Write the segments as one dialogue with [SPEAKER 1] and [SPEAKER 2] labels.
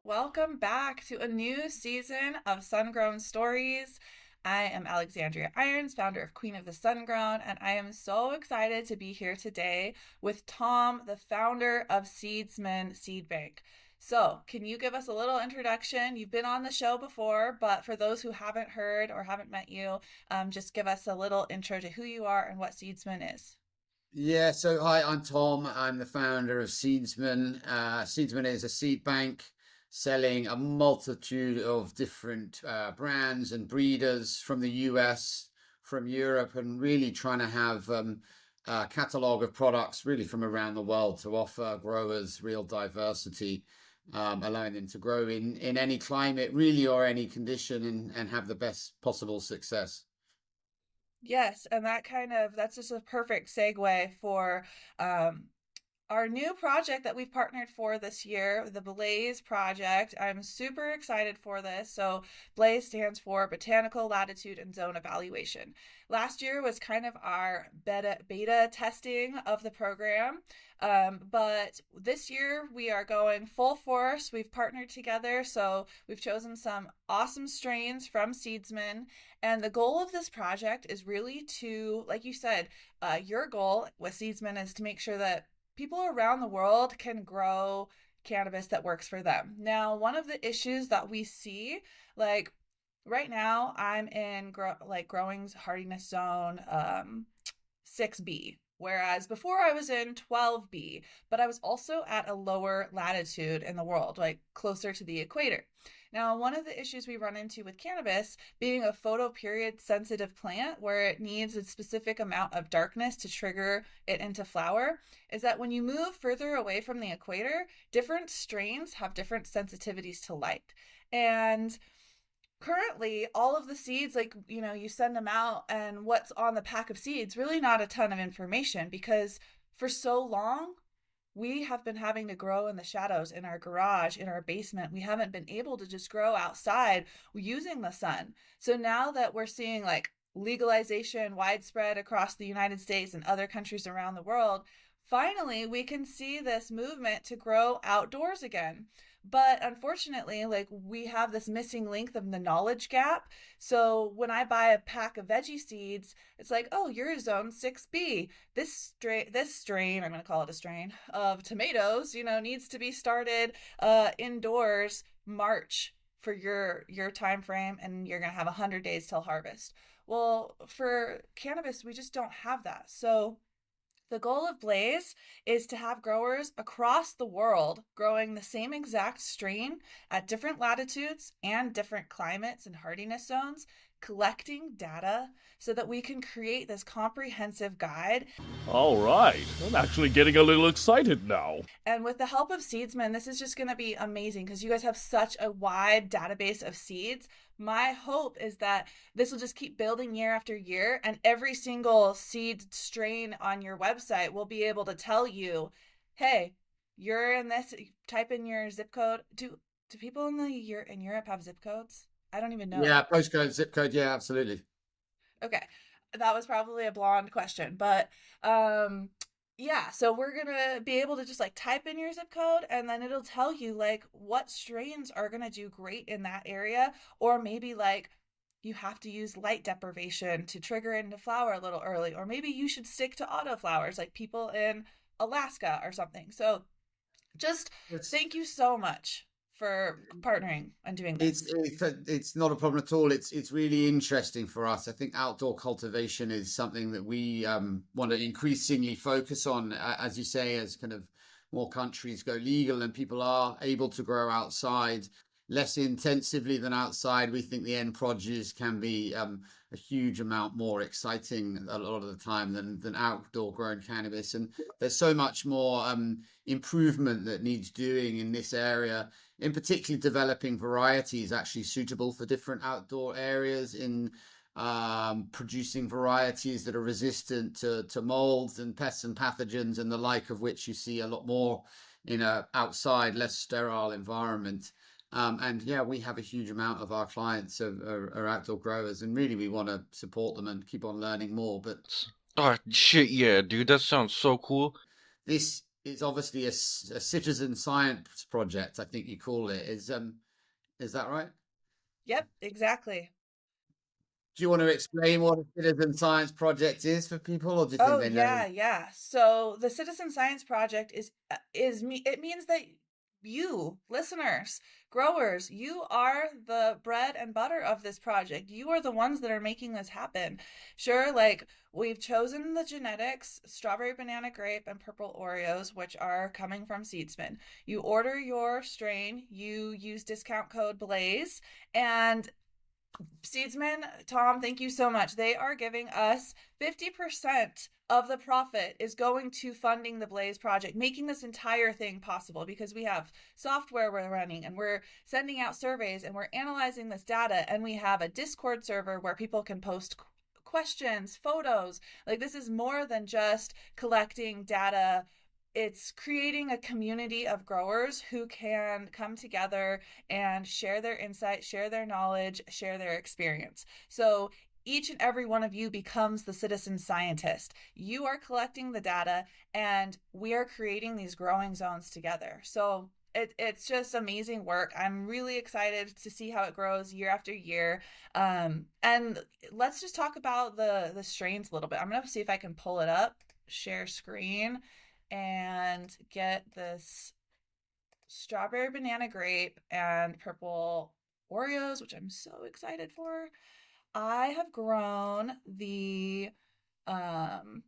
[SPEAKER 1] Welcome back to a new season of Sungrown Stories. I am Alexandria Irons, founder of Queen of the Sungrown, and I am so excited to be here today with Tom, the founder of Seedsman Seed Bank. So, can you give us a little introduction? You've been on the show before, but for those who haven't heard or haven't met you, just give us a little intro to who you are and what Seedsman is.
[SPEAKER 2] Yeah, so hi, I'm Tom. I'm the founder of Seedsman. Seedsman is a seed bank selling a multitude of different brands and breeders from the US, from Europe, and really trying to have a catalog of products really from around the world to offer growers real diversity, allowing them to grow in any climate really or any condition and have the best possible success.
[SPEAKER 1] Yes, and that's just a perfect segue for um, our new project that we've partnered for this year, the Blaze project. I'm super excited for this. So, Blaze stands for Botanical Latitude and Zone Evaluation. Last year was kind of our beta testing of the program. But this year we are going full force. We've partnered together. So, we've chosen some awesome strains from Seedsman. And the goal of this project is really to, like you said, your goal with Seedsman is to make sure that people around the world can grow cannabis that works for them. Now, one of the issues that we see, like right now, I'm in growing hardiness zone 6B. Whereas before I was in 12B, but I was also at a lower latitude in the world, like closer to the equator. Now, one of the issues we run into with cannabis being a photoperiod sensitive plant where it needs a specific amount of darkness to trigger it into flower is that when you move further away from the equator, different strains have different sensitivities to light. And currently all of the seeds, like, you send them out and what's on the pack of seeds, really not a ton of information because for so long we have been having to grow in the shadows in our garage, in our basement. We haven't been able to just grow outside using the sun. So now that we're seeing like legalization widespread across the United States and other countries around the world, finally we can see this movement to grow outdoors again. But unfortunately, like we have this missing link of the knowledge gap. So when I buy a pack of veggie seeds, it's like, oh, you're zone 6B. This strain, I'm going to call it a strain of tomatoes, needs to be started indoors March for your time frame, and you're going to have 100 days till harvest. Well, for cannabis, we just don't have that. So the goal of Blaze is to have growers across the world growing the same exact strain at different latitudes and different climates and hardiness zones, collecting data so that we can create this comprehensive guide.
[SPEAKER 3] All right, I'm actually getting a little excited now.
[SPEAKER 1] And with the help of Seedsman, this is just going to be amazing because you guys have such a wide database of seeds. My hope is that this will just keep building year after year, and every single seed strain on your website will be able to tell you, hey, you're in this, type in your zip code. Do people in Europe have zip codes? I don't even know.
[SPEAKER 2] Yeah, postcode, zip code. Yeah, absolutely.
[SPEAKER 1] Okay. That was probably a blonde question, but yeah, so we're gonna be able to just like type in your zip code and then it'll tell you like what strains are gonna do great in that area, or maybe like you have to use light deprivation to trigger into flower a little early, or maybe you should stick to auto flowers like people in Alaska or something. So just
[SPEAKER 2] It's
[SPEAKER 1] thank you so much for partnering and doing
[SPEAKER 2] it's
[SPEAKER 1] this.
[SPEAKER 2] it's not a problem at all. It's really interesting for us. I think outdoor cultivation is something that we want to increasingly focus on, as you say, as kind of more countries go legal and people are able to grow outside less intensively than outside. We think the end produce can be a huge amount more exciting a lot of the time than outdoor grown cannabis. And there's so much more improvement that needs doing in this area in particular developing varieties actually suitable for different outdoor areas, in producing varieties that are resistant to molds and pests and pathogens and the like, of which you see a lot more in a outside, less sterile environment. And yeah, we have a huge amount of our clients are outdoor growers, and really we want to support them and keep on learning more. But
[SPEAKER 4] Oh shit, yeah, dude, that sounds so cool.
[SPEAKER 2] this is obviously a citizen science project, I think you call it. Is that right?
[SPEAKER 1] Yep, exactly.
[SPEAKER 2] Do you want to explain what a citizen science project is for people, or do you think
[SPEAKER 1] Oh
[SPEAKER 2] they know?
[SPEAKER 1] yeah, yeah. So the Citizen Science Project it means that you, listeners, growers, you are the bread and butter of this project. You are the ones that are making this happen. Sure, like we've chosen the genetics, strawberry, banana, grape, and purple Oreos, which are coming from Seedsman. You order your strain, you use discount code Blaze, and Seedsman, Tom, thank you so much. They are giving us 50% of the profit is going to funding the Blaze project, making this entire thing possible because we have software we're running and we're sending out surveys and we're analyzing this data, and we have a Discord server where people can post questions, photos. Like, this is more than just collecting data. It's creating a community of growers who can come together and share their insight, share their knowledge, share their experience. So each and every one of you becomes the citizen scientist. You are collecting the data, and we are creating these growing zones together. So it's just amazing work. I'm really excited to see how it grows year after year. And let's just talk about the strains a little bit. I'm gonna see if I can pull it up, share screen, and get this strawberry, banana, grape, and purple Oreos, which I'm so excited for. I have grown the um,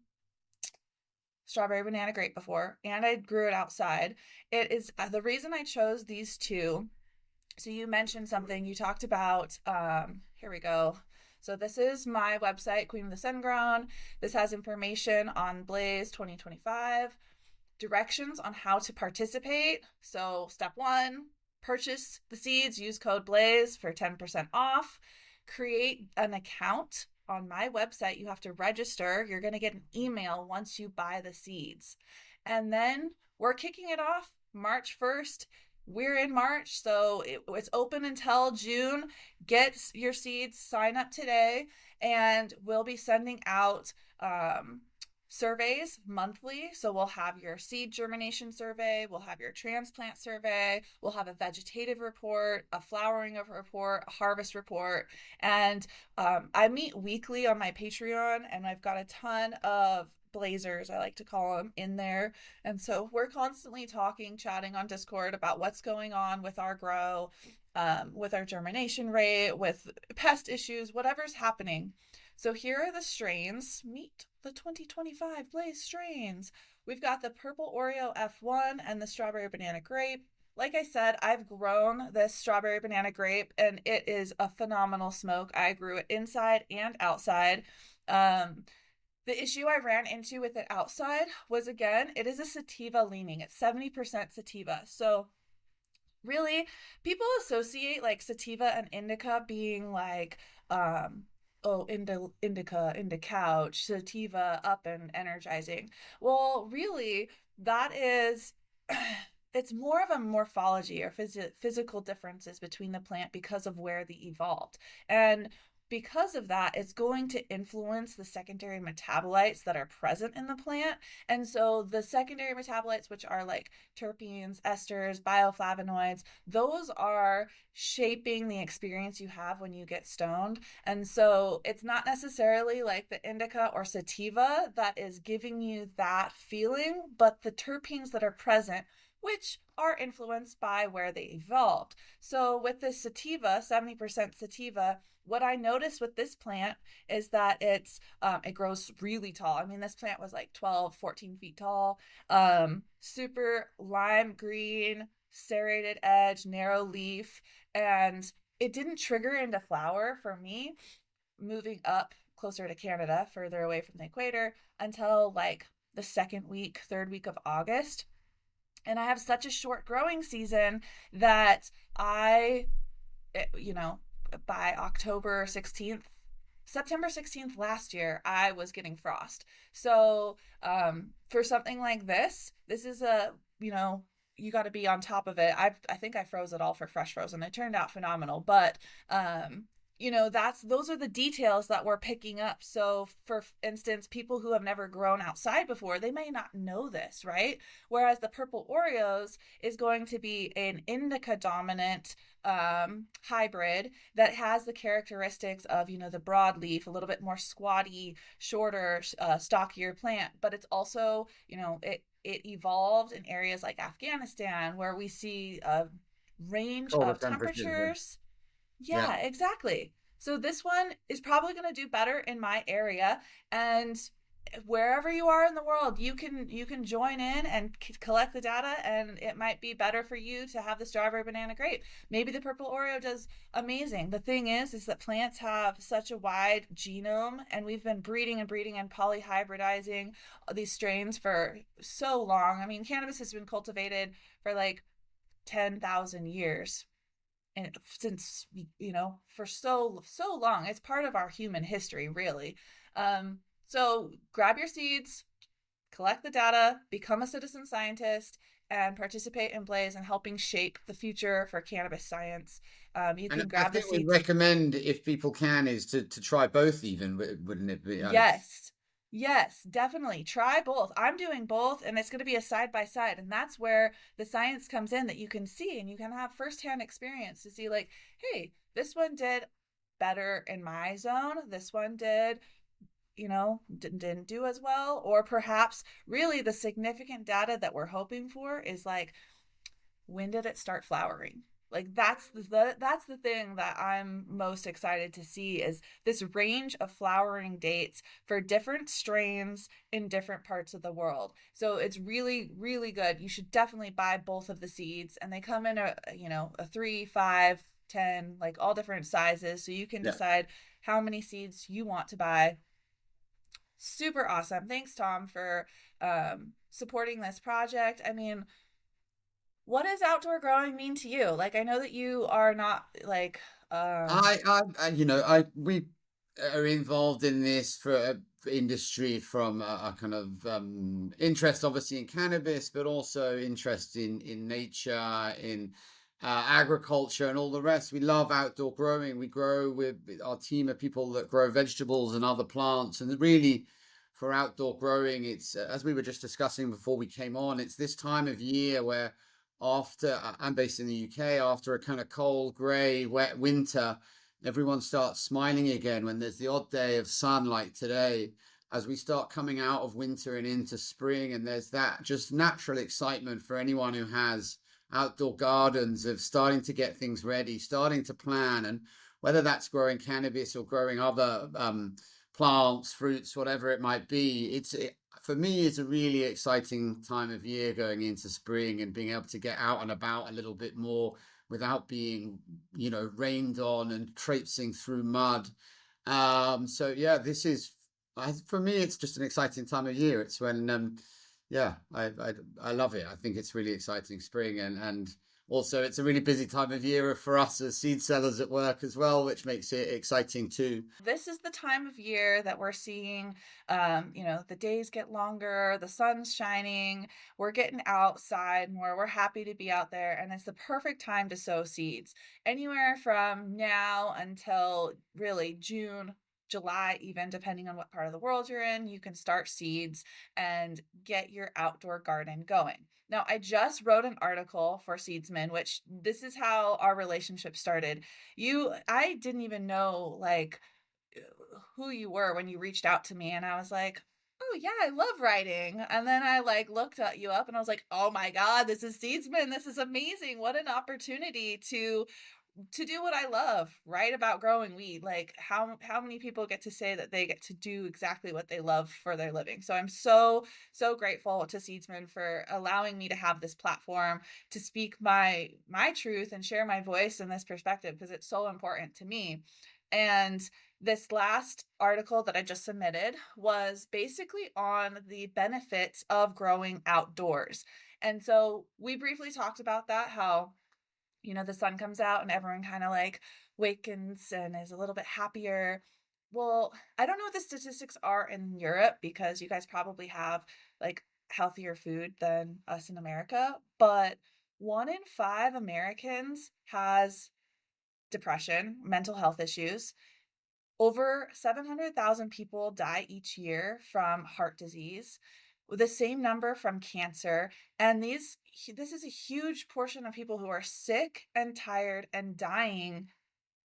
[SPEAKER 1] strawberry, banana, grape before, and I grew it outside. It is the reason I chose these two. So you mentioned something. You talked about, here we go. So this is my website, Queen of the Sungrown. This has information on Blaze 2025, directions on how to participate. So, step one, purchase the seeds, use code BLAZE for 10% off. Create an account on my website. You have to register. You're going to get an email once you buy the seeds. And then we're kicking it off March 1st. We're in March, so it's open until June. Get your seeds, sign up today, and we'll be sending out surveys monthly. So we'll have your seed germination survey, we'll have your transplant survey, we'll have a vegetative report, a flowering of report, a harvest report. And I meet weekly on my Patreon, and I've got a ton of blazers, I like to call them, in there. And so we're constantly talking, chatting on Discord about what's going on with our grow, with our germination rate, with pest issues, whatever's happening. So here are the strains. Meet the 2025 Blaze strains. We've got the purple Oreo F1 and the strawberry banana grape. Like I said, I've grown this strawberry banana grape, and it is a phenomenal smoke. I grew it inside and outside. The issue I ran into with it outside was, again, it is a sativa leaning. It's 70% sativa. So really, people associate like sativa and indica being like indica couch, sativa up and energizing. Well, really, that is it's more of a morphology or physical differences between the plant because of where they evolved. And because of that, it's going to influence the secondary metabolites that are present in the plant. And so the secondary metabolites, which are like terpenes, esters, bioflavonoids, those are shaping the experience you have when you get stoned. And so it's not necessarily like the indica or sativa that is giving you that feeling, but the terpenes that are present, which are influenced by where they evolved. So with this sativa, 70% sativa, what I noticed with this plant is that it grows really tall. I mean, this plant was like 12, 14 feet tall, super lime green, serrated edge, narrow leaf, and it didn't trigger into flower for me moving up closer to Canada, further away from the equator, until like the second week, third week of August. And I have such a short growing season that I, you know, by October 16th, September 16th last year, I was getting frost. So, for something like this is you got to be on top of it. I think I froze it all for fresh frozen. It turned out phenomenal, but those are the details that we're picking up. So, for instance, people who have never grown outside before, they may not know this, right? Whereas the purple Oreos is going to be an indica dominant hybrid that has the characteristics of, the broadleaf, a little bit more squatty, shorter, stockier plant, but it's also, it evolved in areas like Afghanistan where we see a range
[SPEAKER 2] Colder
[SPEAKER 1] of
[SPEAKER 2] temperatures.
[SPEAKER 1] temperatures.
[SPEAKER 2] Yeah.
[SPEAKER 1] Yeah, exactly. So this one is probably going to do better in my area, and wherever you are in the world, you can join in and collect the data, and it might be better for you to have the strawberry banana grape. Maybe the purple Oreo does amazing. The thing is that plants have such a wide genome, and we've been breeding and breeding and polyhybridizing these strains for so long. I mean, cannabis has been cultivated for like 10,000 years, and since for so long. It's part of our human history, really. So grab your seeds, collect the data, become a citizen scientist, and participate in Blaze and helping shape the future for cannabis science. You
[SPEAKER 2] And
[SPEAKER 1] can
[SPEAKER 2] I
[SPEAKER 1] grab the
[SPEAKER 2] think we'd
[SPEAKER 1] seeds.
[SPEAKER 2] recommend, if people can, is to try both even, wouldn't it be?
[SPEAKER 1] Yes. Yes, definitely. Try both. I'm doing both, and it's going to be a side by side. And that's where the science comes in, that you can see and you can have firsthand experience to see, like, hey, this one did better in my zone. This one did, didn't do as well. Or perhaps really the significant data that we're hoping for is like, when did it start flowering? Like that's the thing that I'm most excited to see, is this range of flowering dates for different strains in different parts of the world. So it's really, really good. You should definitely buy both of the seeds, and they come in a 3, 5, 10, like all different sizes, so you can
[SPEAKER 2] Yeah.
[SPEAKER 1] decide how many seeds you want to buy. Super awesome. Thanks, Tom, for supporting this project. I mean, what does outdoor growing mean to you? Like, I know that you are not like,
[SPEAKER 2] We are involved in this for industry from a kind of interest, obviously, in cannabis, but also interest in nature, in agriculture, and all the rest. We love outdoor growing. We grow with our team of people that grow vegetables and other plants, and really, for outdoor growing, it's as we were just discussing before we came on. It's this time of year where, after I'm based in the UK, after a kind of cold, grey, wet winter, everyone starts smiling again when there's the odd day of sun like today, as we start coming out of winter and into spring. And there's that just natural excitement for anyone who has outdoor gardens, of starting to get things ready, starting to plan. And whether that's growing cannabis or growing other plants, fruits, whatever it might be, for me, it's a really exciting time of year going into spring, and being able to get out and about a little bit more without being, rained on and traipsing through mud. So yeah, for me, it's just an exciting time of year. It's when, yeah, I love it. I think it's really exciting spring, and also it's a really busy time of year for us as seed sellers at work as well, which makes it exciting too.
[SPEAKER 1] this is the time of year that we're seeing, the days get longer, the sun's shining, we're getting outside more, we're happy to be out there, and it's the perfect time to sow seeds. Anywhere from now until really June, July, even depending on what part of the world you're in, you can start seeds and get your outdoor garden going. Now, I just wrote an article for Seedsman, which this is how our relationship started. I didn't even know, like, who you were when you reached out to me, and I was like, oh yeah, I love writing. And then I like looked at you up, and I was like, oh my god, this is Seedsman, this is amazing, what an opportunity to do what I love, write about growing weed. Like, how many people get to say that they get to do exactly what they love for their living? So I'm so grateful to Seedsman for allowing me to have this platform to speak my truth and share my voice in this perspective, because it's so important to me. And this last article that I just submitted was basically on the benefits of growing outdoors. And so we briefly talked about that, how, the sun comes out and everyone kind of like wakens and is a little bit happier. Well, I don't know what the statistics are in Europe because you guys probably have like healthier food than us in America, but 1 in 5 Americans has depression, mental health issues. Over 700,000 people die each year from heart disease, the same number from cancer. And this is a huge portion of people who are sick and tired and dying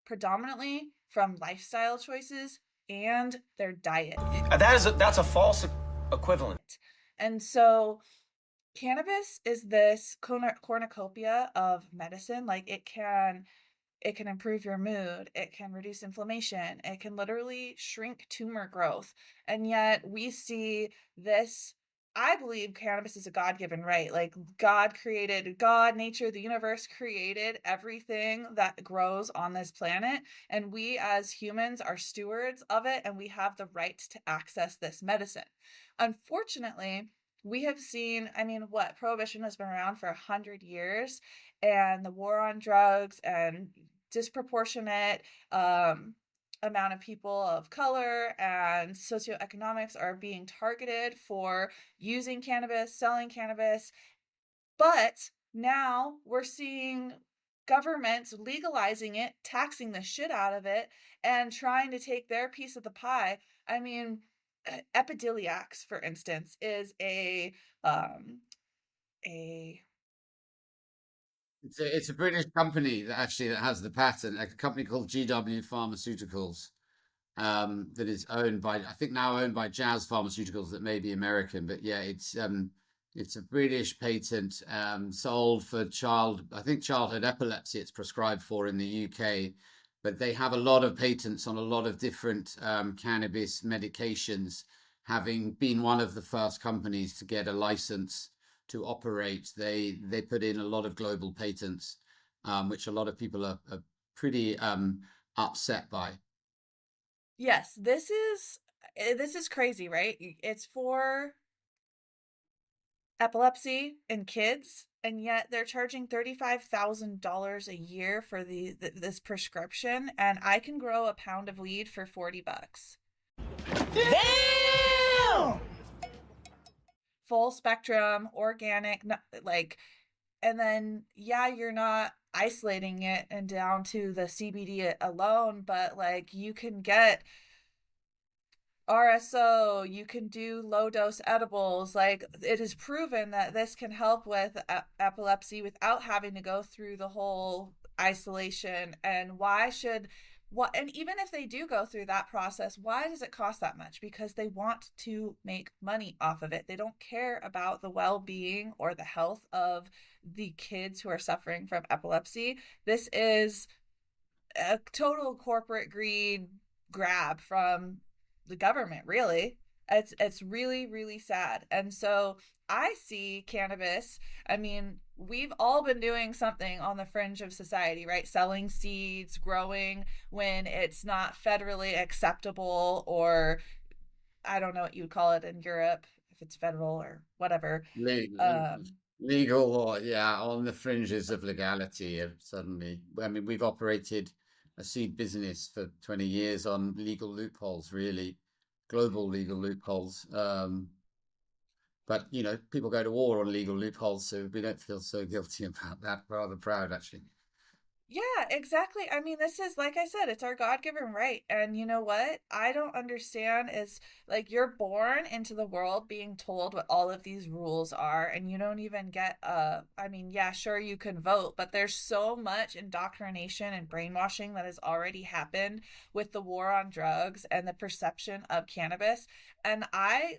[SPEAKER 1] predominantly from lifestyle choices and their diet.
[SPEAKER 5] That's a false equivalent.
[SPEAKER 1] And so cannabis is this cornucopia of medicine. Like it can improve your mood, it can reduce inflammation, it can literally shrink tumor growth. And yet we see this. I believe cannabis is a God-given right. Like God, nature, the universe created everything that grows on this planet. And we as humans are stewards of it, and we have the right to access this medicine. Unfortunately, we have seen, prohibition has been around for 100 years, and the war on drugs and disproportionate amount of people of color and socioeconomics are being targeted for using cannabis, selling cannabis. But now we're seeing governments legalizing it, taxing the shit out of it, and trying to take their piece of the pie. I mean, Epidiliacs, for instance, is a
[SPEAKER 2] It's a British company that has the patent, a company called GW Pharmaceuticals, that is owned by, I think now owned by Jazz Pharmaceuticals, that may be American, but yeah, it's a British patent, sold for childhood epilepsy. It's prescribed for in the UK, but they have a lot of patents on a lot of different cannabis medications, having been one of the first companies to get a license to operate. They put in a lot of global patents, which a lot of people are pretty upset by.
[SPEAKER 1] Yes, this is crazy, right? It's for epilepsy in kids, and yet they're charging $35,000 a year for this prescription, and I can grow a pound of weed for $40.
[SPEAKER 5] Damn!
[SPEAKER 1] Full spectrum, organic, like, and then you're not isolating it and down to the CBD alone, but like you can get RSO, you can do low dose edibles. Like it is proven that this can help with epilepsy without having to go through the whole isolation. And and even if they do go through that process, why does it cost that much? Because they want to make money off of it. They don't care about the well-being or the health of the kids who are suffering from epilepsy. This is a total corporate greed grab from the government, really. It's really, really sad. And so I see cannabis. We've all been doing something on the fringe of society, right? Selling seeds, growing when it's not federally acceptable, or I don't know what you would call it in Europe, if it's federal or whatever.
[SPEAKER 2] Legal,
[SPEAKER 1] Um,
[SPEAKER 2] legal, or yeah, on the fringes of legality. Suddenly, I mean, we've operated a seed business for 20 years on legal loopholes, really, global legal loopholes. But people go to war on legal loopholes, so we don't feel so guilty about that. Rather proud, actually.
[SPEAKER 1] Yeah, exactly. This is, like I said, it's our God-given right. And you know what? I don't understand is like you're born into the world being told what all of these rules are, and you don't even get yeah, sure you can vote, but there's so much indoctrination and brainwashing that has already happened with the war on drugs and the perception of cannabis. And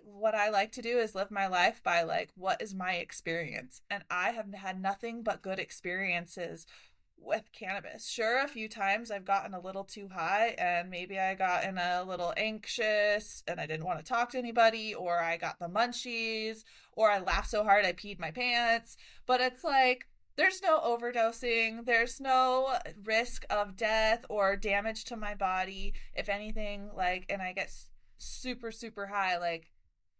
[SPEAKER 1] what I like to do is live my life by like, what is my experience? And I have had nothing but good experiences with cannabis. Sure, a few times I've gotten a little too high and maybe I got in a little anxious and I didn't want to talk to anybody, or I got the munchies, or I laughed so hard I peed my pants. But it's like there's no overdosing, there's no risk of death or damage to my body. If anything, like, and I get super, super high, like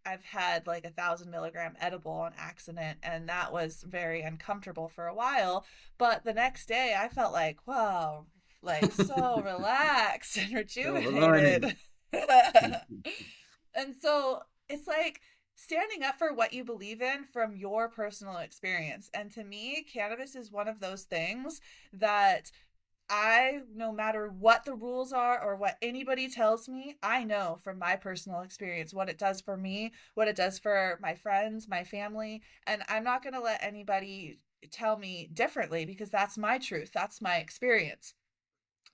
[SPEAKER 1] I've had like 1,000 milligram edible on accident, and that was very uncomfortable for a while. But the next day, I felt like, wow, like so relaxed and
[SPEAKER 2] Silver lining.
[SPEAKER 1] rejuvenated. And so it's like standing up for what you believe in from your personal experience. And to me, cannabis is one of those things that no matter what the rules are or what anybody tells me, I know from my personal experience what it does for me, what it does for my friends, my family. And I'm not going to let anybody tell me differently because that's my truth. That's my experience.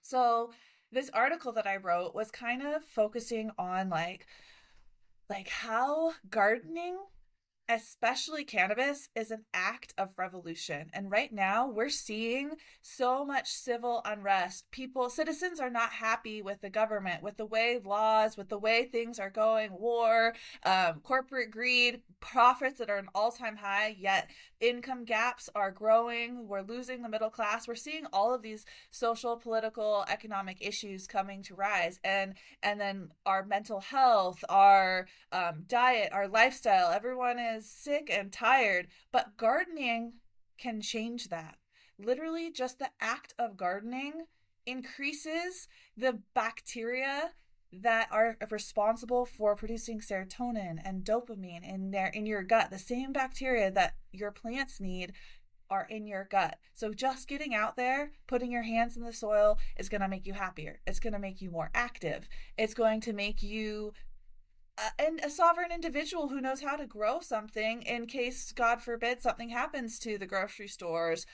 [SPEAKER 1] So, this article that I wrote was kind of focusing on like how gardening, especially cannabis, is an act of revolution. And right now, we're seeing so much civil unrest. Citizens are not happy with the government, with the way laws, with the way things are going, war, corporate greed, profits that are an all-time high, yet income gaps are growing. We're losing the middle class. We're seeing all of these social, political, economic issues coming to rise. And then our mental health, our diet, our lifestyle, everyone is sick and tired. But gardening can change that. Literally, just the act of gardening increases the bacteria that are responsible for producing serotonin and dopamine in your gut. The same bacteria that your plants need are in your gut. So just getting out there, putting your hands in the soil is going to make you happier. It's going to make you more active. It's going to make you a sovereign individual who knows how to grow something in case, God forbid, something happens to the grocery stores.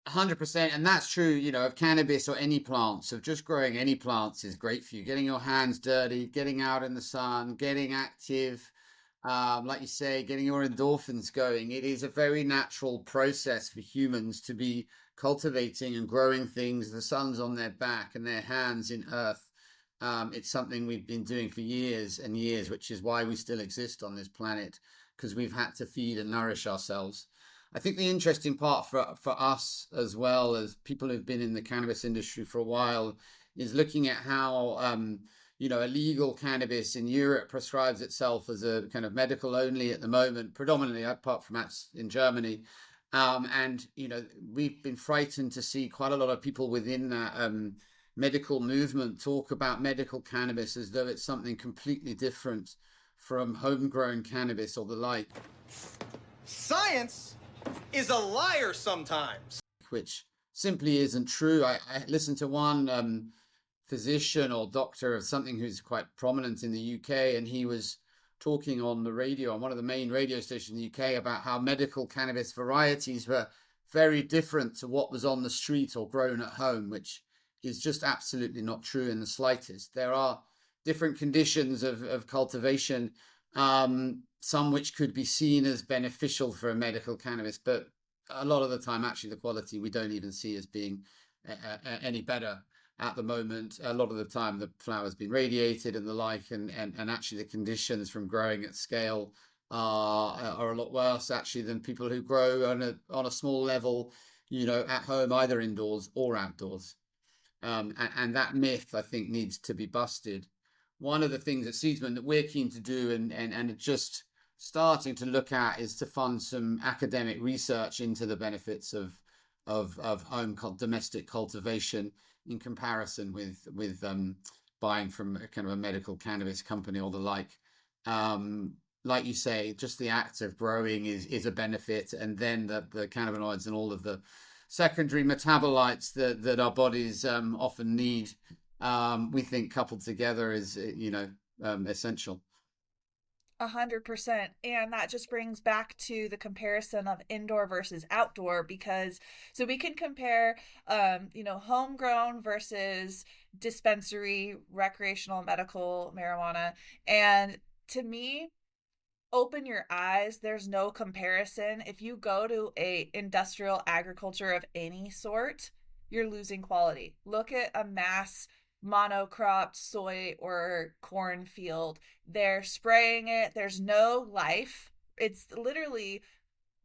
[SPEAKER 2] 100%, and that's true, of cannabis or any plants. Of just growing any plants is great for you. Getting your hands dirty, getting out in the sun, getting active, like you say, getting your endorphins going. It is a very natural process for humans to be cultivating and growing things. The sun's on their back and their hands in earth. It's something we've been doing for years and years, which is why we still exist on this planet, because we've had to feed and nourish ourselves. I think the interesting part for us, as well as people who've been in the cannabis industry for a while, is looking at how illegal cannabis in Europe prescribes itself as a kind of medical only at the moment, predominantly apart from that's in Germany. And we've been frightened to see quite a lot of people within that medical movement talk about medical cannabis as though it's something completely different from homegrown cannabis or the like.
[SPEAKER 5] Science is a liar sometimes.
[SPEAKER 2] Which simply isn't true. I listened to one physician or doctor of something who's quite prominent in the UK, and he was talking on the radio, on one of the main radio stations in the UK, about how medical cannabis varieties were very different to what was on the street or grown at home, which is just absolutely not true in the slightest. There are different conditions of cultivation, some which could be seen as beneficial for a medical cannabis, but a lot of the time, actually, the quality we don't even see as being any better at the moment. A lot of the time, the flower's been radiated and the like, and actually the conditions from growing at scale are a lot worse, actually, than people who grow on a small level, at home, either indoors or outdoors. And that myth, I think, needs to be busted. One of the things at Seedsman that we're keen to do and just starting to look at is to fund some academic research into the benefits of domestic cultivation in comparison with buying from a kind of a medical cannabis company or the like. Like you say, just the act of growing is a benefit, and then the cannabinoids and all of the secondary metabolites that our bodies often need, we think coupled together is essential.
[SPEAKER 1] 100%. And that just brings back to the comparison of indoor versus outdoor, because so we can compare homegrown versus dispensary recreational medical marijuana. And to me, open your eyes, there's no comparison. If you go to a industrial agriculture of any sort, you're losing quality. Look at a mass monocropped soy or corn field. They're spraying it, there's no life. It's literally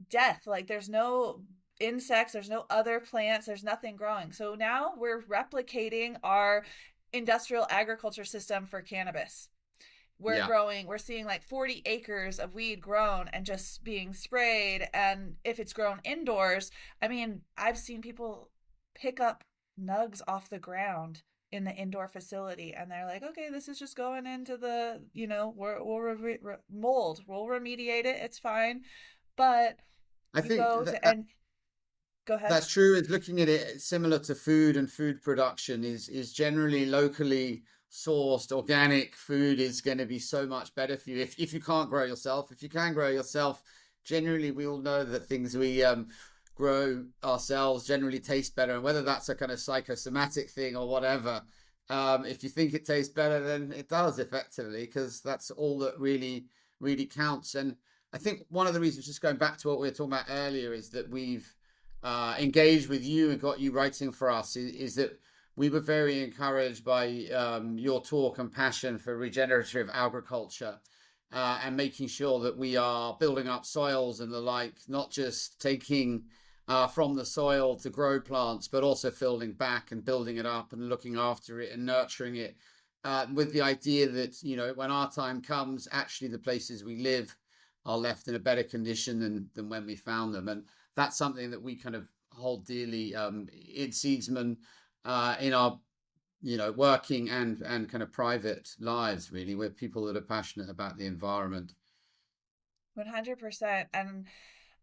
[SPEAKER 1] death. Like there's no insects, there's no other plants, there's nothing growing. So now we're replicating our industrial agriculture system for cannabis.
[SPEAKER 2] Yeah.
[SPEAKER 1] we're seeing like 40 acres of weed grown and just being sprayed. And if it's grown indoors, I mean, I've seen people pick up nugs off the ground in the indoor facility, and they're like, okay, this is just going into the, mold, we'll remediate it, it's fine. But
[SPEAKER 2] I
[SPEAKER 1] you
[SPEAKER 2] think
[SPEAKER 1] go
[SPEAKER 2] that,
[SPEAKER 1] to, and go ahead.
[SPEAKER 2] that's true. Is looking at it similar to food and food production is generally locally sourced organic food is going to be so much better for you if you can't grow yourself. If you can grow yourself, generally we all know that things we grow ourselves generally taste better, and whether that's a kind of psychosomatic thing or whatever. If you think it tastes better, then it does effectively, because that's all that really counts. And I think one of the reasons, just going back to what we were talking about earlier, is that we've engaged with you and got you writing for us, is that we were very encouraged by your talk and passion for regenerative agriculture, and making sure that we are building up soils and the like, not just taking from the soil to grow plants, but also filling back and building it up and looking after it and nurturing it, with the idea that, when our time comes, actually the places we live are left in a better condition than when we found them. And that's something that we kind of hold dearly in Seedsman, in our working and kind of private lives. Really, we're people that are passionate about the environment.
[SPEAKER 1] 100%. And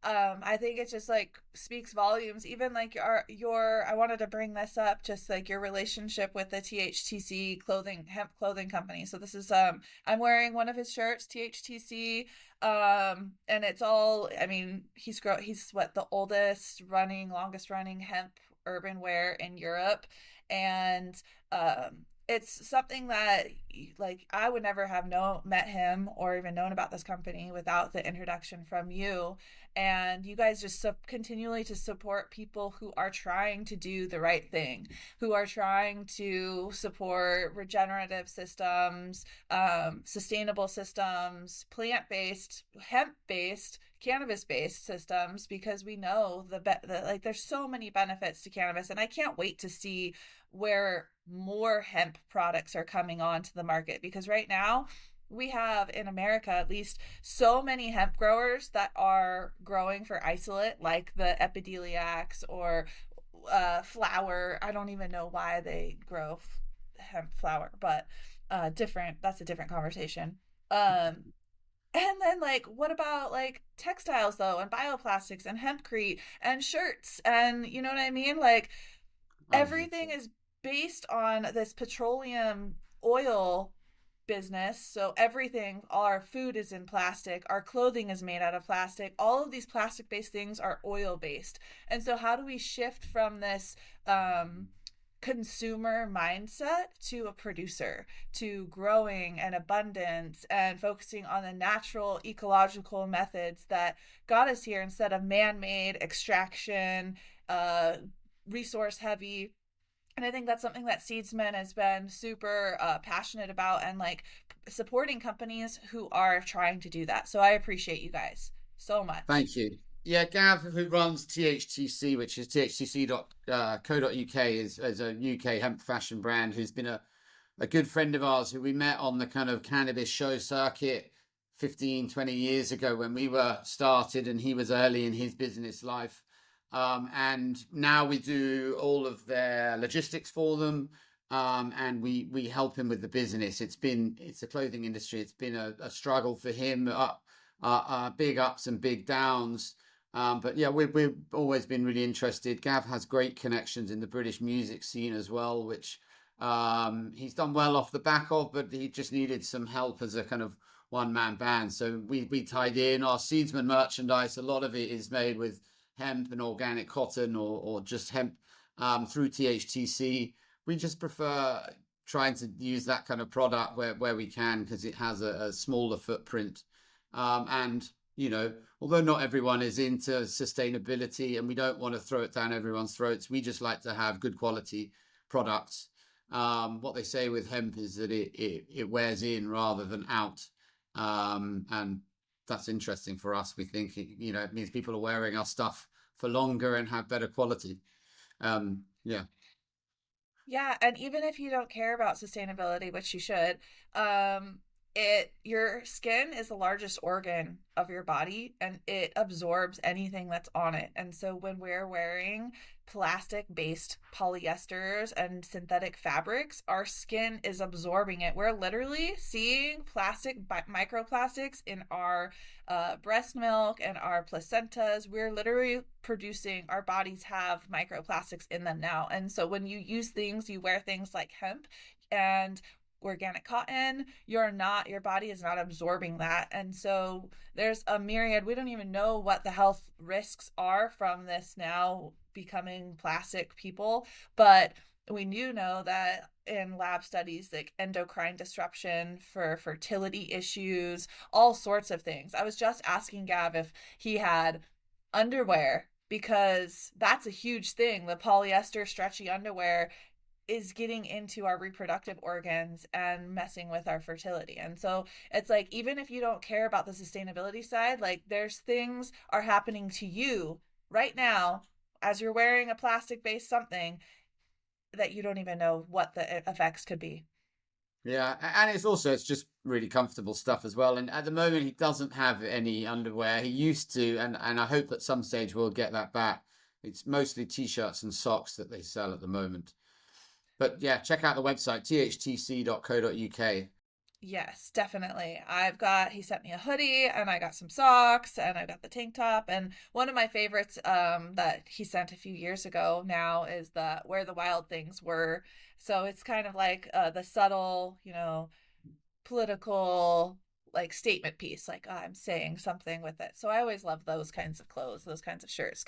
[SPEAKER 1] I think it just like speaks volumes. Even like your I wanted to bring this up, just like your relationship with the THTC hemp clothing company. So this is I'm wearing one of his shirts, THTC, and it's all, I mean, he's what, the longest running hemp urban wear in Europe. And it's something that, like, I would never have met him or even known about this company without the introduction from you. And you guys just continually to support people who are trying to do the right thing, who are trying to support regenerative systems, sustainable systems, plant-based, hemp-based, cannabis-based systems, because we know like there's so many benefits to cannabis. And I can't wait to see where more hemp products are coming onto the market, because right now we have in America at least so many hemp growers that are growing for isolate, like the epideliacs or flower. I don't even know why they grow hemp flower, but that's a different conversation. And then, like, what about like textiles though, and bioplastics and hempcrete and shirts, and you know what I mean? Like, everything
[SPEAKER 2] 100%.
[SPEAKER 1] is based on this petroleum oil business. So everything, all our food is in plastic, our clothing is made out of plastic, all of these plastic based things are oil based. And so how do we shift from this consumer mindset to a producer, to growing and abundance and focusing on the natural ecological methods that got us here, instead of man-made extraction, resource heavy? And I think that's something that Seedsman has been super passionate about, and like supporting companies who are trying to do that. So I appreciate you guys so much.
[SPEAKER 2] Thank you. Yeah, Gav, who runs THTC, which is thtc.co.uk, is a UK hemp fashion brand, who's been a good friend of ours, who we met on the kind of cannabis show circuit 15-20 years ago when we were started and he was early in his business life. And now we do all of their logistics for them, and we help him with the business. It's a clothing industry. It's been a struggle for him, big ups and big downs. But yeah, we've always been really interested. Gav has great connections in the British music scene as well, which he's done well off the back of, but he just needed some help as a kind of one-man band. So we tied in our Seedsman merchandise. A lot of it is made with hemp and organic cotton, or just hemp, through THTC. We just prefer trying to use that kind of product where we can, because it has a smaller footprint. And although not everyone is into sustainability, and we don't want to throw it down everyone's throats, we just like to have good quality products. What they say with hemp is that it wears in rather than out. And that's interesting for us. We think it means people are wearing our stuff for longer and have better quality. Yeah.
[SPEAKER 1] Yeah, and even if you don't care about sustainability, which you should, your skin is the largest organ of your body, and it absorbs anything that's on it. And so when we're wearing plastic based polyesters and synthetic fabrics, our skin is absorbing it. We're literally seeing microplastics in our breast milk and our placentas. We're literally producing, our bodies have microplastics in them now. And so when you use things, you wear things like hemp and organic cotton, your body is not absorbing that. And so there's a myriad, we don't even know what the health risks are from this now becoming plastic people, but we do know that in lab studies, like endocrine disruption for fertility issues, all sorts of things. I was just asking Gav if he had underwear, because that's a huge thing. The polyester stretchy underwear is getting into our reproductive organs and messing with our fertility. And so it's like, even if you don't care about the sustainability side, like there's things are happening to you right now as you're wearing a plastic based something that you don't even know what the effects could be.
[SPEAKER 2] Yeah, and it's just really comfortable stuff as well. And at the moment, he doesn't have any underwear. He used to, and I hope at some stage we'll get that back. It's mostly t-shirts and socks that they sell at the moment. But yeah, check out the website, thtc.co.uk.
[SPEAKER 1] Yes, definitely. He sent me a hoodie, and I got some socks, and I got the tank top. And one of my favorites that he sent a few years ago now is the Where the Wild Things Were. So it's kind of like the subtle, political like statement piece, like, oh, I'm saying something with it. So I always love those kinds of clothes, those kinds of shirts,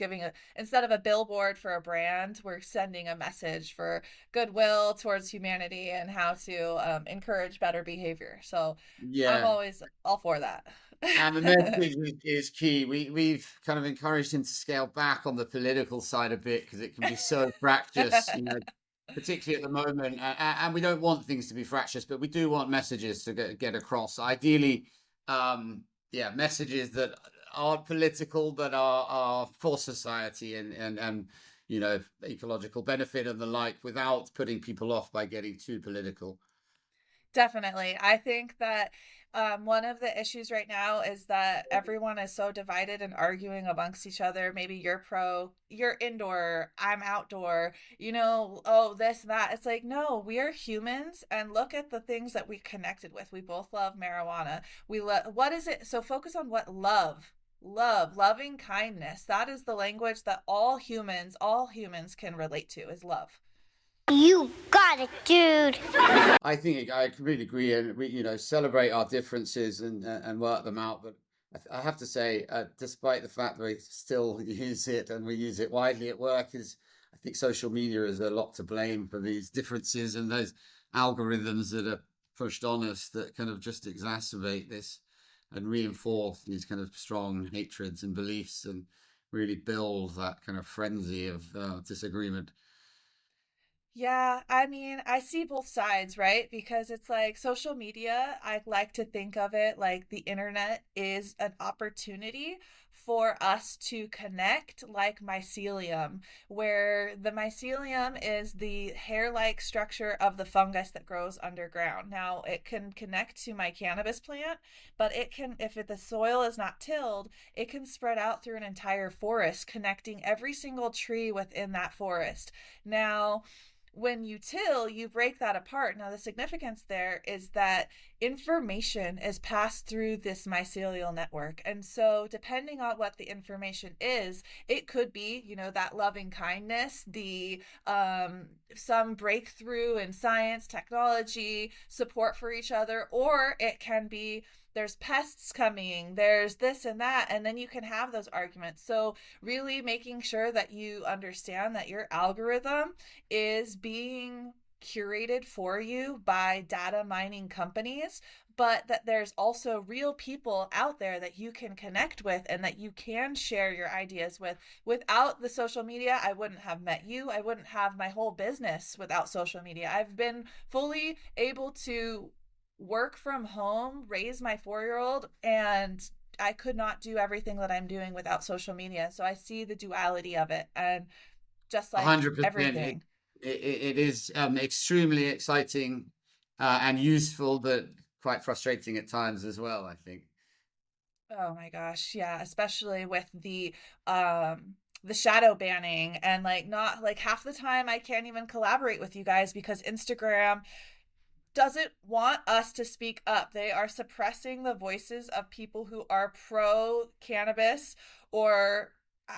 [SPEAKER 1] instead of a billboard for a brand, we're sending a message for goodwill towards humanity and how to encourage better behavior. So I'm
[SPEAKER 2] Yeah.
[SPEAKER 1] always all for that.
[SPEAKER 2] And the message is key. We've kind of encouraged him to scale back on the political side a bit because it can be so fractious, particularly at the moment. And we don't want things to be fractious, but we do want messages to get across. Ideally, messages that aren't political, but are for society and ecological benefit and the like, without putting people off by getting too political.
[SPEAKER 1] Definitely. I think that one of the issues right now is that everyone is so divided and arguing amongst each other. Maybe you're indoor, I'm outdoor, oh, this, that. It's like, no, we are humans, and look at the things that we connected with. We both love marijuana. What is it? So focus on what loving kindness. That is the language that all humans can relate to, is love.
[SPEAKER 6] You got it, dude.
[SPEAKER 2] I think I completely agree, and we, celebrate our differences and work them out. But I have to say, despite the fact that we still use it and we use it widely at work, I think social media is a lot to blame for these differences and those algorithms that are pushed on us that kind of just exacerbate this and reinforce these kind of strong hatreds and beliefs and really build that kind of frenzy of disagreement.
[SPEAKER 1] Yeah, I mean, I see both sides, right? Because it's like social media, I like to think of it like the internet is an opportunity for us to connect, like mycelium, where the mycelium is the hair-like structure of the fungus that grows underground. Now, it can connect to my cannabis plant, but if the soil is not tilled, it can spread out through an entire forest, connecting every single tree within that forest. Now, when you till, you break that apart. Now, the significance there is that information is passed through this mycelial network. And so, depending on what the information is, it could be, that loving kindness, the some breakthrough in science, technology, support for each other, or it can be there's pests coming, there's this and that, and then you can have those arguments. So really making sure that you understand that your algorithm is being curated for you by data mining companies, but that there's also real people out there that you can connect with and that you can share your ideas with. Without the social media, I wouldn't have met you. I wouldn't have my whole business without social media. I've been fully able to work from home, raise my 4-year-old, and I could not do everything that I'm doing without social media. So I see the duality of it, and just like
[SPEAKER 2] 100%.
[SPEAKER 1] everything.
[SPEAKER 2] It is extremely exciting and useful, but quite frustrating at times as well, I think.
[SPEAKER 1] Oh my gosh, yeah, especially with the shadow banning and like not like half the time I can't even collaborate with you guys because Instagram doesn't want us to speak up. They are suppressing the voices of people who are pro cannabis or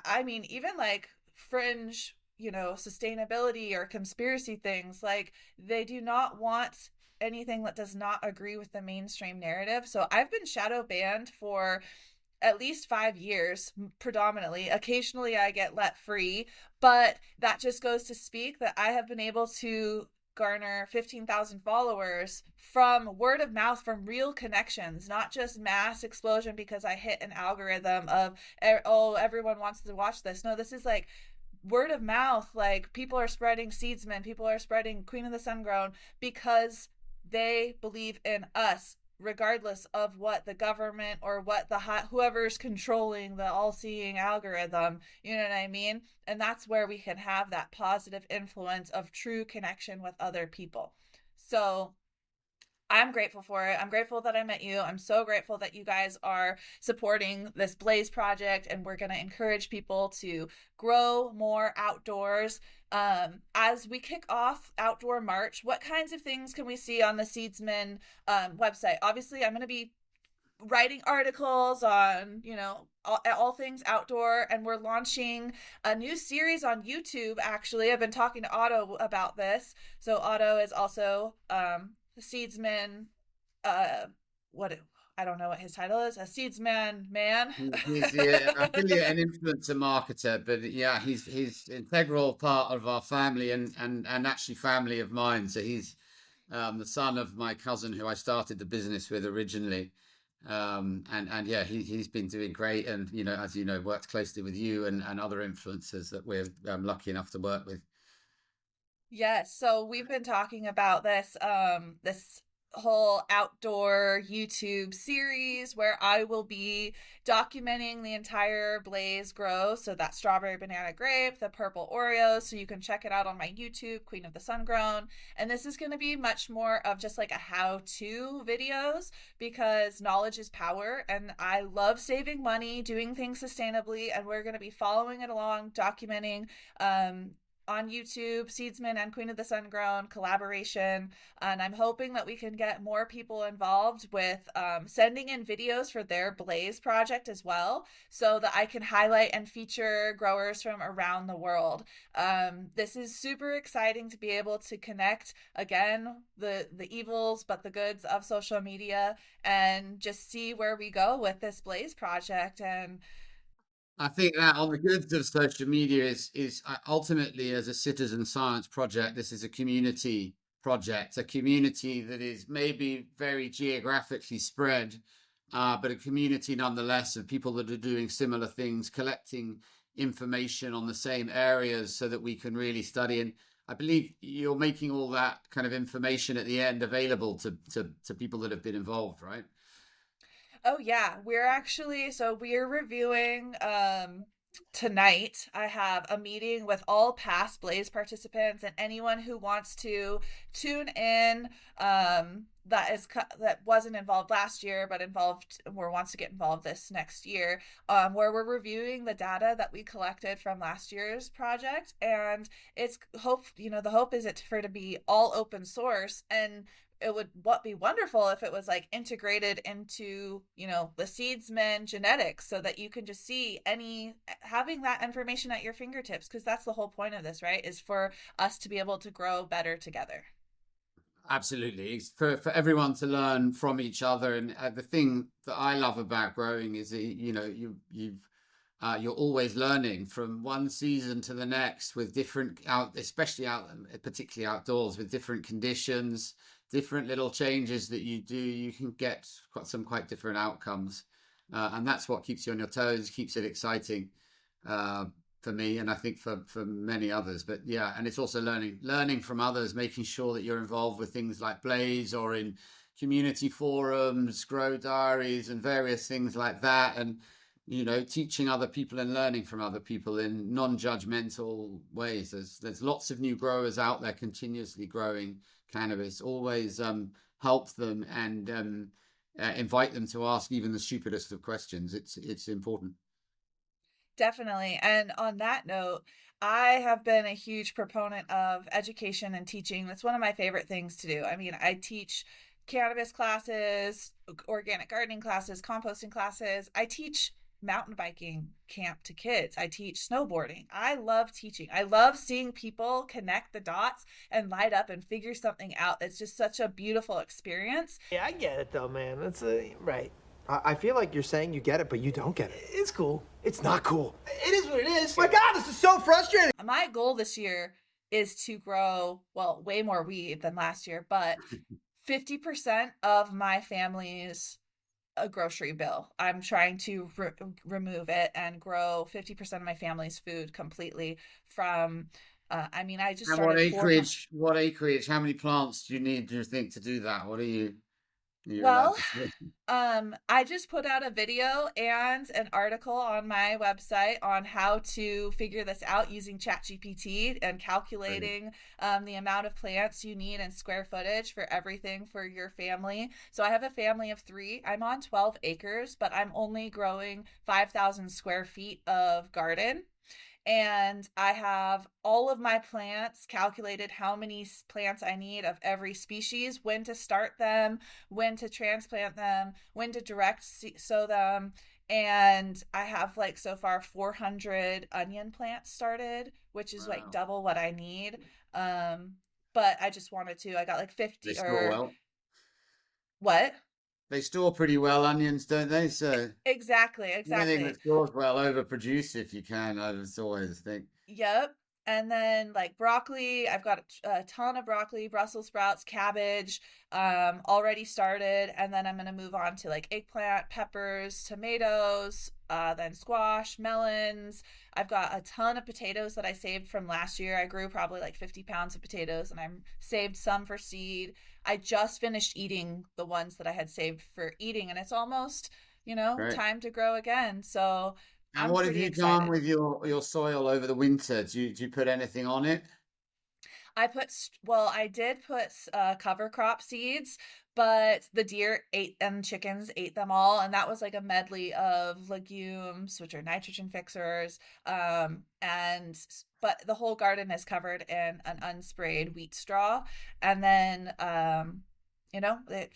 [SPEAKER 1] I mean even like fringe, sustainability or conspiracy things. Like they do not want anything that does not agree with the mainstream narrative. So I've been shadow banned for at least 5 years, predominantly. Occasionally, I get let free, but that just goes to speak that I have been able to garner 15,000 followers from word of mouth, from real connections, not just mass explosion because I hit an algorithm of, oh, everyone wants to watch this. No, this is like word of mouth. Like people are spreading Seedsman, people are spreading Queen of the Sungrown because they believe in us regardless of what the government or what whoever's controlling the all-seeing algorithm, you know what I mean? And that's where we can have that positive influence of true connection with other people. So I'm grateful for it. I'm grateful that I met you. I'm so grateful that you guys are supporting this Blaze project, and we're going to encourage people to grow more outdoors. As we kick off Outdoor March, what kinds of things can we see on the Seedsman website? Obviously, I'm going to be writing articles on, all things outdoor, and we're launching a new series on YouTube. Actually, I've been talking to Otto about this. So Otto is also Seedsman, what I don't know what his title is, a Seedsman man.
[SPEAKER 2] He's the affiliate and influencer marketer, but yeah, he's integral part of our family and actually family of mine. So he's the son of my cousin who I started the business with originally. And yeah, he's been doing great, and as you know, worked closely with you and other influencers that we're lucky enough to work with.
[SPEAKER 1] Yes, so we've been talking about this whole outdoor YouTube series where I will be documenting the entire Blaze grow. So that strawberry banana grape, the purple Oreos. So you can check it out on my YouTube, Queen of the Sungrown. And this is going to be much more of just like a how-to videos because knowledge is power. And I love saving money, doing things sustainably. And we're going to be following it along, documenting on YouTube, Seedsman and Queen of the Sungrown collaboration. And I'm hoping that we can get more people involved with sending in videos for their Blaze project as well, so that I can highlight and feature growers from around the world. This is super exciting to be able to connect again the evils but the goods of social media and just see where we go with this Blaze project. And
[SPEAKER 2] I think that on the goods of social media is ultimately, as a citizen science project, this is a community project, a community that is maybe very geographically spread, but a community nonetheless of people that are doing similar things, collecting information on the same areas so that we can really study. And I believe you're making all that kind of information at the end available to people that have been involved, right?
[SPEAKER 1] oh yeah, we're reviewing tonight. I have a meeting with all past Blaze participants and anyone who wants to tune in that wasn't involved last year but involved or wants to get involved this next year, where we're reviewing the data that we collected from last year's project. And it's the hope is it for it to be all open source, and it would be wonderful if it was like integrated into the Seedsman genetics so that you can just see having that information at your fingertips, because that's the whole point of this, right, is for us to be able to grow better together.
[SPEAKER 2] Absolutely. It's for everyone to learn from each other. And the thing that I love about growing is that, you're always learning from one season to the next with different especially particularly outdoors, with different conditions, different little changes that you do. You can get some quite different outcomes. And that's what keeps you on your toes, keeps it exciting. For me, and I think for many others. But yeah, and it's also learning from others, making sure that you're involved with things like Blaze or in community forums, grow diaries, and various things like that. And teaching other people and learning from other people in non-judgmental ways. There's lots of new growers out there continuously growing cannabis. Always help them and invite them to ask even the stupidest of questions. It's important.
[SPEAKER 1] Definitely. And on that note, I have been a huge proponent of education and teaching. That's one of my favorite things to do. I mean, I teach cannabis classes, organic gardening classes, composting classes. I teach mountain biking camp to kids. I teach snowboarding. I love teaching. I love seeing people connect the dots and light up and figure something out. It's just such a beautiful experience.
[SPEAKER 7] Yeah, I get it though, man. That's right. I feel like you're saying you get it, but you don't get it. It's cool. It's not cool. It is what it is. My God, this is so frustrating.
[SPEAKER 1] My goal this year is to grow, well, way more weed than last year, but 50% of my family's grocery bill. I'm trying to remove it and grow 50% of my family's food completely from, I just
[SPEAKER 2] And
[SPEAKER 1] started
[SPEAKER 2] what acreage, how many plants do you think, to do that? What are you
[SPEAKER 1] Well, I just put out a video and an article on my website on how to figure this out using ChatGPT and calculating the amount of plants you need and square footage for everything for your family. So I have a family of 3. I'm on 12 acres, but I'm only growing 5,000 square feet of garden. And I have all of my plants calculated, how many plants I need of every species, when to start them, when to transplant them, when to direct sow them. And I have so far 400 onion plants started, which is
[SPEAKER 2] Wow.
[SPEAKER 1] double what I need. But I just wanted to, I got 50
[SPEAKER 2] They store well.
[SPEAKER 1] What?
[SPEAKER 2] They store pretty well, onions, don't they? So
[SPEAKER 1] Exactly.
[SPEAKER 2] anything that stores well, overproduce if you can. I just always think.
[SPEAKER 1] Yep. And then broccoli, I've got a ton of broccoli, Brussels sprouts, cabbage, already started. And then I'm going to move on to eggplant, peppers, tomatoes, then squash, melons. I've got a ton of potatoes that I saved from last year. I grew probably 50 pounds of potatoes and I saved some for seed. I just finished eating the ones that I had saved for eating, and it's almost,
[SPEAKER 2] Great.
[SPEAKER 1] time to grow again. So
[SPEAKER 2] And
[SPEAKER 1] I'm
[SPEAKER 2] what have
[SPEAKER 1] pretty
[SPEAKER 2] you done
[SPEAKER 1] excited.
[SPEAKER 2] with your soil over the winter? Do you put anything on it?
[SPEAKER 1] I did put cover crop seeds, but the deer and chickens ate them all. And that was a medley of legumes, which are nitrogen fixers. But the whole garden is covered in an unsprayed wheat straw. And then, it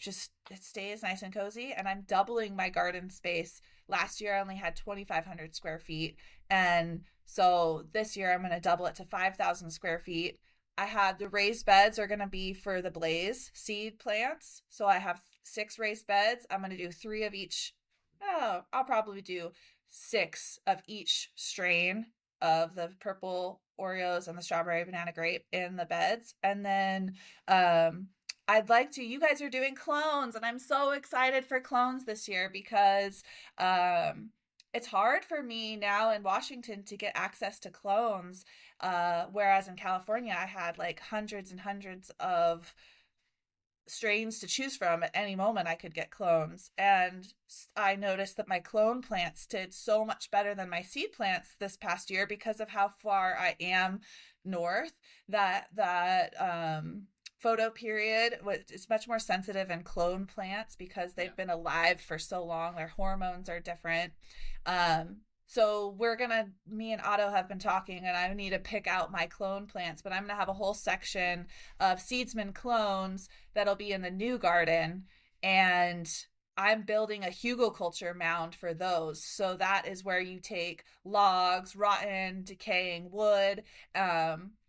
[SPEAKER 1] stays nice and cozy. And I'm doubling my garden space. Last year I only had 2,500 square feet. And so this year I'm going to double it to 5,000 square feet. I had the raised beds are going to be for the Blaze seed plants. So I have 6 raised beds. I'm going to do 3 of each. Oh, I'll probably do 6 of each strain of the purple Oreos and the strawberry banana grape in the beds. And then you guys are doing clones, and I'm so excited for clones this year because it's hard for me now in Washington to get access to clones. Whereas in California, I had hundreds and hundreds of strains to choose from. At any moment I could get clones, and I noticed that my clone plants did so much better than my seed plants this past year because of how far I am north. That photo period is much more sensitive in clone plants because they've been alive for so long. Their hormones are different. So me and Otto have been talking, and I need to pick out my clone plants, but I'm going to have a whole section of Seedsman clones that'll be in the new garden. And I'm building a hugelkultur mound for those. So that is where you take logs, rotten, decaying wood,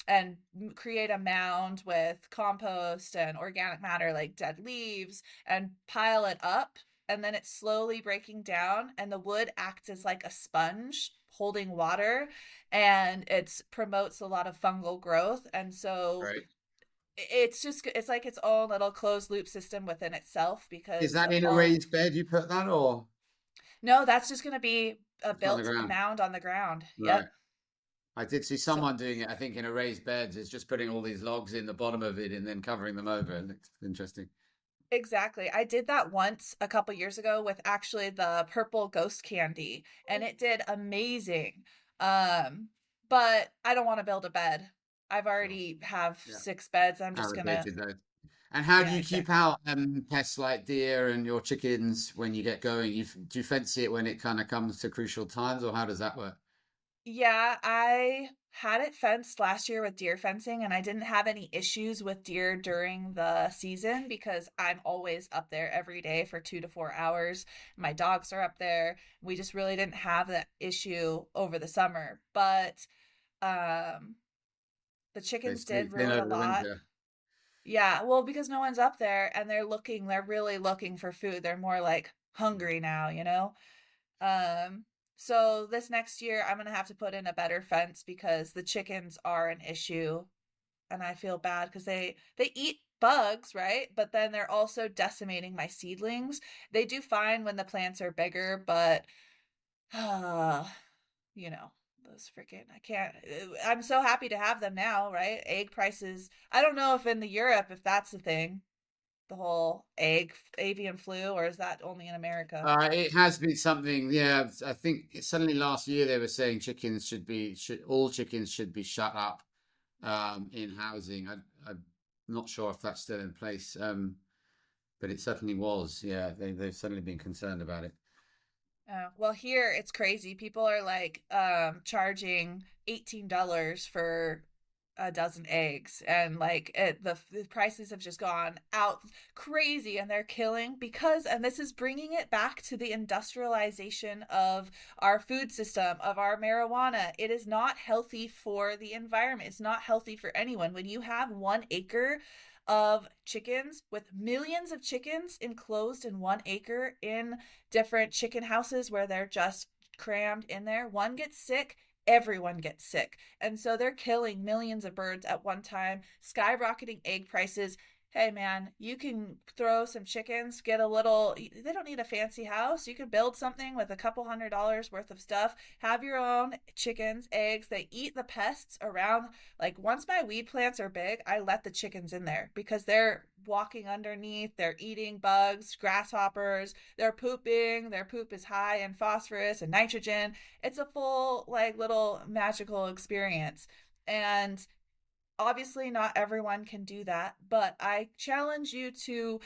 [SPEAKER 1] and create a mound with compost and organic matter like dead leaves and pile it up. And then it's slowly breaking down, and the wood acts as a sponge holding water, and it promotes a lot of fungal growth. And so
[SPEAKER 2] Right.
[SPEAKER 1] it's its own little closed loop system within itself because
[SPEAKER 2] Is that in a raised bed you put that, or?
[SPEAKER 1] No, that's just going to be a built
[SPEAKER 2] ground.
[SPEAKER 1] mound on the ground.
[SPEAKER 2] Right.
[SPEAKER 1] Yep.
[SPEAKER 2] I did see someone doing it, I think, in a raised bed. It's just putting all these logs in the bottom of it and then covering them over. It looks interesting.
[SPEAKER 1] Exactly. I did that once a couple years ago with actually the purple ghost candy, and it did amazing. Um, but I don't want to build a bed. I've
[SPEAKER 2] Sure.
[SPEAKER 1] already have
[SPEAKER 2] Yeah.
[SPEAKER 1] 6 beds. I'm just gonna,
[SPEAKER 2] Allocated those. And how do
[SPEAKER 1] yeah,
[SPEAKER 2] you keep
[SPEAKER 1] exactly.
[SPEAKER 2] out pests like deer and your chickens when you get going? Do you fancy it when it kind of comes to crucial times, or how does that work?
[SPEAKER 1] Yeah, I had it fenced last year with deer fencing, and I didn't have any issues with deer during the season because I'm always up there every day for 2 to 4 hours. My dogs are up there. We just really didn't have that issue over the summer. But um the
[SPEAKER 2] They
[SPEAKER 1] chickens did
[SPEAKER 2] sleep in
[SPEAKER 1] ruin a
[SPEAKER 2] over the
[SPEAKER 1] lot.
[SPEAKER 2] winter.
[SPEAKER 1] Yeah, well, because no one's up there and they're really looking for food. They're more like hungry now, you know? Um, so this next year I'm gonna have to put in a better fence because the chickens are an issue, and I feel bad because they eat bugs, right? But then they're also decimating my seedlings. They do fine when the plants are bigger, but you know, those freaking I can't. I'm so happy to have them now, right? Egg prices. I don't know if in the Europe if that's the thing, the whole egg avian flu, or is that only in America?
[SPEAKER 2] It has been something, yeah. I think suddenly last year they were saying all chickens should be shut up in housing. I'm not sure if that's still in place, but it certainly was. Yeah, they've suddenly been concerned about it.
[SPEAKER 1] Well, here it's crazy. People are like charging $18 for a dozen eggs, and like the prices have just gone out crazy, and they're killing because, and this is bringing it back to the industrialization of our food system, of our marijuana. It is not healthy for the environment. It's not healthy for anyone. When you have 1 acre of chickens with millions of chickens enclosed in 1 acre in different chicken houses where they're just crammed in there. One gets sick, everyone gets sick. And so they're killing millions of birds at one time, skyrocketing egg prices. Hey man, you can throw some chickens, get a little, they don't need a fancy house. You could build something with a couple $100 worth of stuff, have your own chickens, eggs. They eat the pests around. Like once my weed plants are big, I let the chickens in there because they're walking underneath, they're eating bugs, grasshoppers, they're pooping. Their poop is high in phosphorus and nitrogen. It's a full, like, little magical experience. And obviously, not everyone can do that, but I challenge you to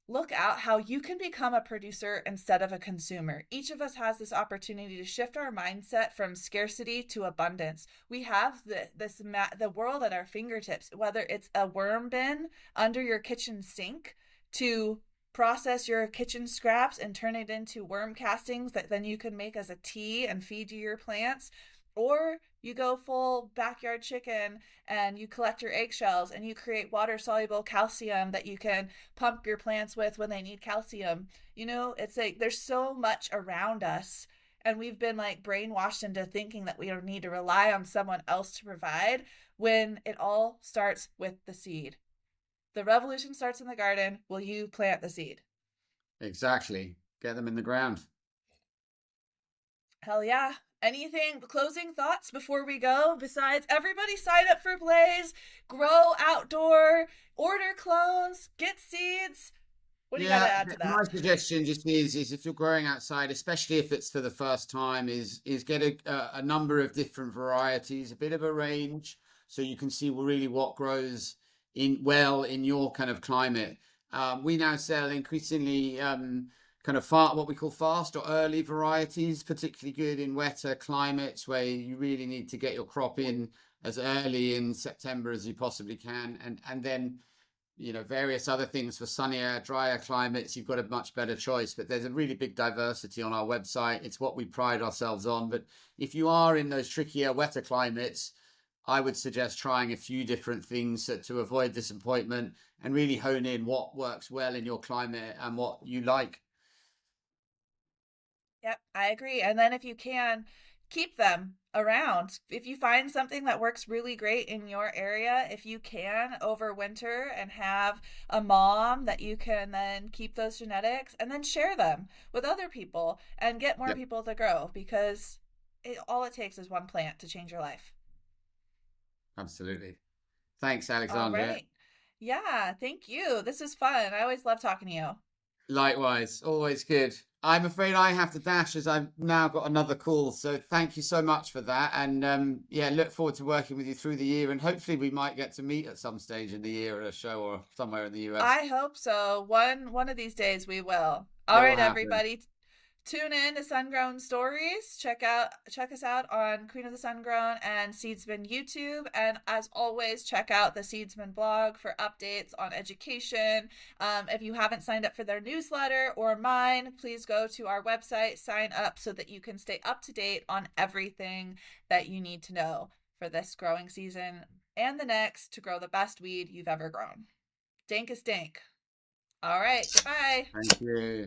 [SPEAKER 1] look out how you can become a producer instead of a consumer. Each of us has this opportunity to shift our mindset from scarcity to abundance. We have the world at our fingertips, whether it's a worm bin under your kitchen sink to process your kitchen scraps and turn it into worm castings that then you can make as a tea and feed to your plants, or you go full backyard chicken and you collect your eggshells and you create water soluble calcium that you can pump your plants with when they need calcium. You know, it's like there's so much around us, and we've been like brainwashed into thinking that we don't need to rely on someone else to provide when it all starts with the seed. The revolution starts in the garden. Will you plant the seed?
[SPEAKER 2] Exactly. Get them in the ground.
[SPEAKER 1] Hell yeah. Anything, closing thoughts before we go? Besides, everybody sign up for Blaze, grow outdoor, order clones, get seeds. What do you got to
[SPEAKER 2] Yeah,
[SPEAKER 1] add to
[SPEAKER 2] my
[SPEAKER 1] that?
[SPEAKER 2] suggestion just is if you're growing outside, especially if it's for the first time, is get a number of different varieties, a bit of a range, so you can see really what grows in your kind of climate. We now sell increasingly kind of what we call fast or early varieties, particularly good in wetter climates where you really need to get your crop in as early in September as you possibly can, and then various other things for sunnier, drier climates. You've got a much better choice, but there's a really big diversity on our website. It's what we pride ourselves on. But if you are in those trickier, wetter climates, I would suggest trying a few different things to avoid disappointment and really hone in what works well in your climate and what you like.
[SPEAKER 1] Yep, I agree. And then if you can, keep them around. If you find something that works really great in your area, if you can over winter and have a mom that you can then keep those genetics and then share them with other people and get more
[SPEAKER 2] Yep,
[SPEAKER 1] people to grow, because all it takes is one plant to change your life.
[SPEAKER 2] absolutely. Thanks,
[SPEAKER 1] All
[SPEAKER 2] Alexandria.
[SPEAKER 1] right. Yeah, thank you. This was fun. I always love talking to you.
[SPEAKER 2] Likewise, always good. I'm afraid I have to dash as I've now got another call. So thank you so much for that. And yeah, look forward to working with you through the year. And hopefully we might get to meet at some stage in the year at a show or somewhere in the US.
[SPEAKER 1] I hope so. One of these days we will. All
[SPEAKER 2] It will
[SPEAKER 1] right,
[SPEAKER 2] happen.
[SPEAKER 1] everybody. Tune in to Sungrown Stories. Check us out on Queen of the Sungrown and Seedsman YouTube. And as always, check out the Seedsman blog for updates on education. If you haven't signed up for their newsletter or mine, please go to our website, sign up so that you can stay up to date on everything that you need to know for this growing season and the next to grow the best weed you've ever grown. Dank is dank. All right, goodbye.
[SPEAKER 2] Thank you.